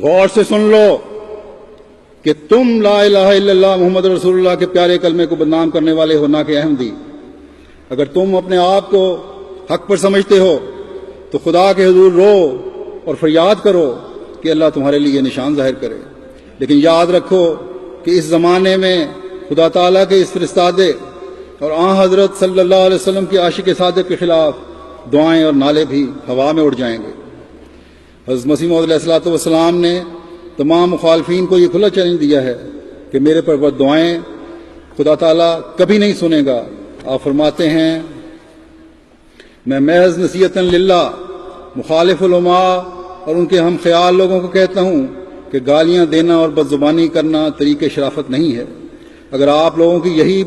غور سے سن لو کہ تم لا الہ الا اللہ محمد رسول اللہ کے پیارے کلمے کو بدنام کرنے والے ہو، نہ کہ احمدی۔ اگر تم اپنے آپ کو حق پر سمجھتے ہو تو خدا کے حضور رو اور فریاد کرو کہ اللہ تمہارے لیے نشان ظاہر کرے۔ لیکن یاد رکھو کہ اس زمانے میں خدا تعالیٰ کے اس فرستادے اور آن حضرت صلی اللہ علیہ وسلم کے عاشق صادق کے خلاف دعائیں اور نعرے بھی ہوا میں اڑ جائیں گے۔ حضرت مسیح موعود علیہ الصلوۃ والسلام نے تمام مخالفین کو یہ کھلا چیلنج دیا ہے کہ میرے پر بد دعائیں خدا تعالیٰ کبھی نہیں سنے گا۔ آپ فرماتے ہیں میں محض نصیحتاً للہ مخالف علماء اور ان کے ہم خیال لوگوں کو کہتا ہوں کہ گالیاں دینا اور بد زبانی کرنا طریق شرافت نہیں ہے۔ اگر آپ لوگوں کی یہی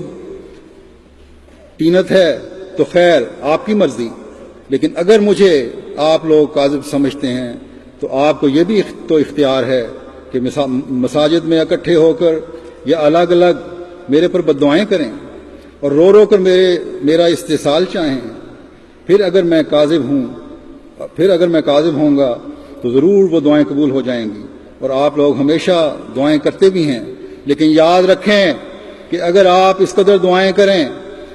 تینت ہے تو خیر، آپ کی مرضی، لیکن اگر مجھے آپ لوگ کاذب سمجھتے ہیں تو آپ کو یہ بھی تو اختیار ہے کہ مساجد میں اکٹھے ہو کر یا الگ الگ میرے پر بد دعائیں کریں اور رو رو کر میرا استحصال چاہیں۔ پھر اگر میں کاذب ہوں گا تو ضرور وہ دعائیں قبول ہو جائیں گی، اور آپ لوگ ہمیشہ دعائیں کرتے بھی ہیں۔ لیکن یاد رکھیں کہ اگر آپ اس قدر دعائیں کریں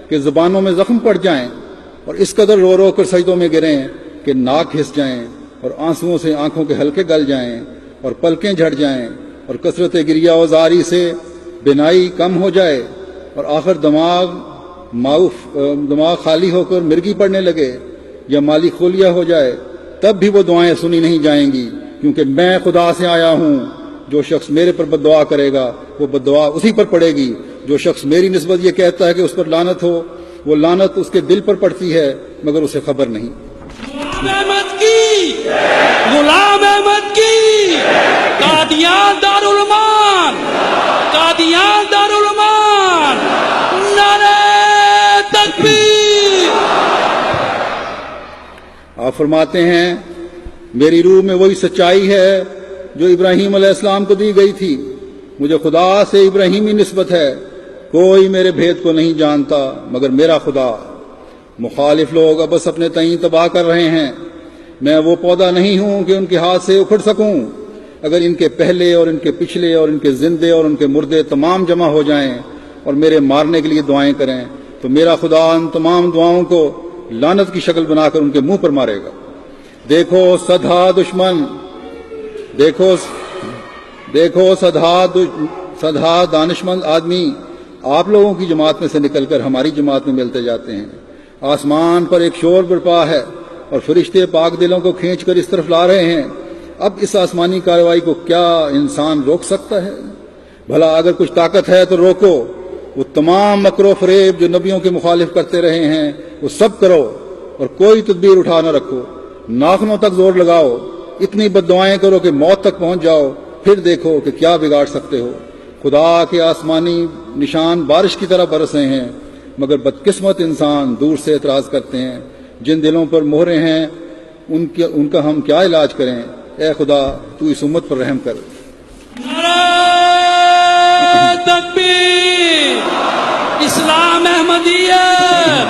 کہ زبانوں میں زخم پڑ جائیں اور اس قدر رو رو کر سجدوں میں گریں کہ ناک ہس جائیں اور آنسوؤں سے آنکھوں کے حلقے گل جائیں اور پلکیں جھڑ جائیں اور کثرت گریہ و زاری سے بینائی کم ہو جائے اور آخر دماغ خالی ہو کر مرگی پڑنے لگے یا مالی خولیا ہو جائے، تب بھی وہ دعائیں سنی نہیں جائیں گی، کیونکہ میں خدا سے آیا ہوں۔ جو شخص میرے پر بد دعا کرے گا وہ بد دعا اسی پر پڑے گی۔ جو شخص میری نسبت یہ کہتا ہے کہ اس پر لعنت ہو، وہ لعنت اس کے دل پر پڑتی ہے مگر اسے خبر نہیں۔ غلام احمد کی قادیان دارالمان، قادیان دارالمان، نعرہ تکبیر۔ آپ فرماتے ہیں میری روح میں وہی سچائی ہے جو ابراہیم علیہ السلام کو دی گئی تھی، مجھے خدا سے ابراہیمی نسبت ہے، کوئی میرے بھید کو نہیں جانتا مگر میرا خدا۔ مخالف لوگ اب بس اپنے تئیں تباہ کر رہے ہیں، میں وہ پودا نہیں ہوں کہ ان کے ہاتھ سے اکھڑ سکوں۔ اگر ان کے پہلے اور ان کے پچھلے اور ان کے زندے اور ان کے مردے تمام جمع ہو جائیں اور میرے مارنے کے لیے دعائیں کریں تو میرا خدا ان تمام دعاؤں کو لعنت کی شکل بنا کر ان کے منہ پر مارے گا۔ دیکھو سدھا دانشمند آدمی آپ لوگوں کی جماعت میں سے نکل کر ہماری جماعت میں ملتے جاتے ہیں۔ آسمان پر ایک شور برپا ہے اور فرشتے پاک دلوں کو کھینچ کر اس طرف لا رہے ہیں۔ اب اس آسمانی کارروائی کو کیا انسان روک سکتا ہے؟ بھلا اگر کچھ طاقت ہے تو روکو۔ وہ تمام مکر و فریب جو نبیوں کے مخالف کرتے رہے ہیں وہ سب کرو اور کوئی تدبیر اٹھا نہ رکھو، ناخنوں تک زور لگاؤ، اتنی بد دعائیں کرو کہ موت تک پہنچ جاؤ، پھر دیکھو کہ کیا بگاڑ سکتے ہو۔ خدا کے آسمانی نشان بارش کی طرح برس رہے ہیں مگر بدقسمت انسان دور سے اعتراض کرتے ہیں۔ جن دلوں پر مہرے ہیں ان کا ہم کیا علاج کریں؟ اے خدا تو اس امت پر رحم کر۔ نعرہ تکبیر۔ اسلام احمدیت،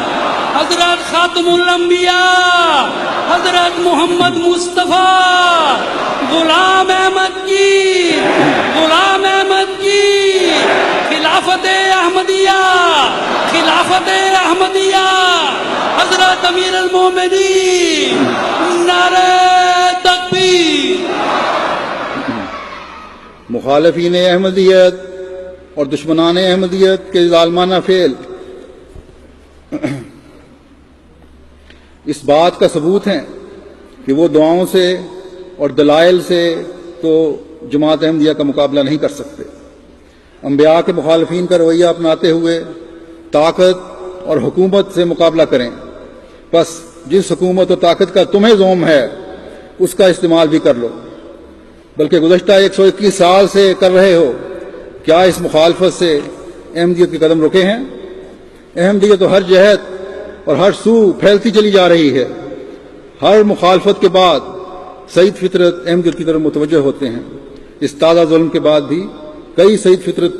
حضرت خاتم الانبیاء حضرت محمد مصطفیٰ غلام احمد کی، غلام احمد کی خلافت احمدیہ، خلافت احمدیہ، حضرت امیر المومنین، نعرہ تکبیر۔ مخالفین احمدیت اور دشمنان احمدیت کے ظالمانہ فعل اس بات کا ثبوت ہیں کہ وہ دعاؤں سے اور دلائل سے تو جماعت احمدیہ کا مقابلہ نہیں کر سکتے۔ انبیاء کے مخالفین کا رویہ اپناتے ہوئے طاقت اور حکومت سے مقابلہ کریں، بس جس حکومت و طاقت کا تمہیں زوم ہے اس کا استعمال بھی کر لو، بلکہ گزشتہ 121 سال سے کر رہے ہو۔ کیا اس مخالفت سے احمدیت کے قدم رکے ہیں؟ احمدیت تو ہر جہت اور ہر سو پھیلتی چلی جا رہی ہے۔ ہر مخالفت کے بعد سعید فطرت احمدیت کی طرف متوجہ ہوتے ہیں۔ اس تازہ ظلم کے بعد بھی کئی سعید فطرت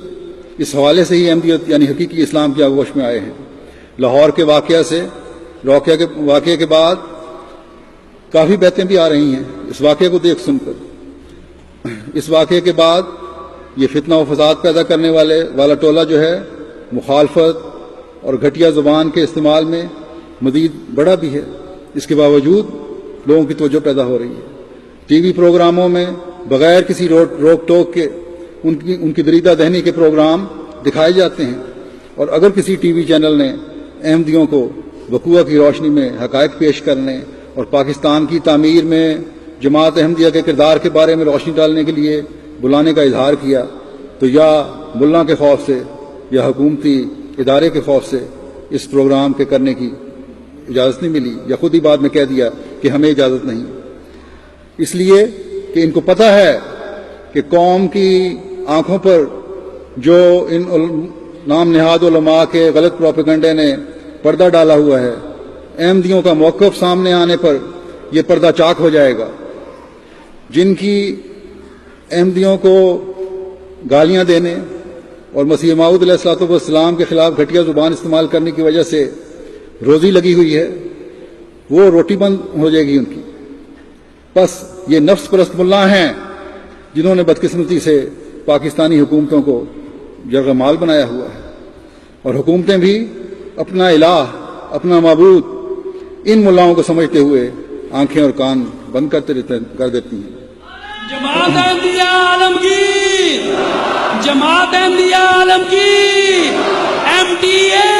اس حوالے سے ہی احمدیت یعنی حقیقی اسلام کی آغوش میں آئے ہیں۔ لاہور کے واقعے کے بعد کافی بیتیں بھی آ رہی ہیں اس واقعے کو دیکھ سن کر۔ اس واقعے کے بعد یہ فتنہ و فساد پیدا کرنے والا ٹولہ جو ہے مخالفت اور گھٹیا زبان کے استعمال میں مزید بڑا بھی ہے۔ اس کے باوجود لوگوں کی توجہ پیدا ہو رہی ہے۔ ٹی وی پروگراموں میں بغیر کسی روک ٹوک کے ان کی دریدہ دہنی کے پروگرام دکھائے جاتے ہیں، اور اگر کسی ٹی وی چینل نے احمدیوں کو وقوع کی روشنی میں حقائق پیش کرنے اور پاکستان کی تعمیر میں جماعت احمدیہ کے کردار کے بارے میں روشنی ڈالنے کے لیے بلانے کا اظہار کیا تو یا ملا کے خوف سے یا حکومتی ادارے کے خوف سے اس پروگرام کے کرنے کی اجازت نہیں ملی، یا خود ہی بعد میں کہہ دیا کہ ہمیں اجازت نہیں، اس لیے کہ ان کو پتہ ہے کہ قوم کی آنکھوں پر جو ان نام نہاد علماء کے غلط پروپیگنڈے نے پردہ ڈالا ہوا ہے، احمدیوں کا موقف سامنے آنے پر یہ پردہ چاک ہو جائے گا۔ جن کی احمدیوں کو گالیاں دینے اور مسیح موعود علیہ الصلوۃ والسلام کے خلاف گھٹیا زبان استعمال کرنے کی وجہ سے روزی لگی ہوئی ہے، وہ روٹی بند ہو جائے گی ان کی۔ بس یہ نفس پرست ملا ہیں جنہوں نے بدقسمتی سے پاکستانی حکومتوں کو یرغمال بنایا ہوا ہے، اور حکومتیں بھی اپنا الہ، اپنا معبود ان ملاؤں کو سمجھتے ہوئے آنکھیں اور کان بند کر دیتی ہیں۔ جماعت احمدیہ عالمگیر، جماعت احمدیہ عالمگیر، MTA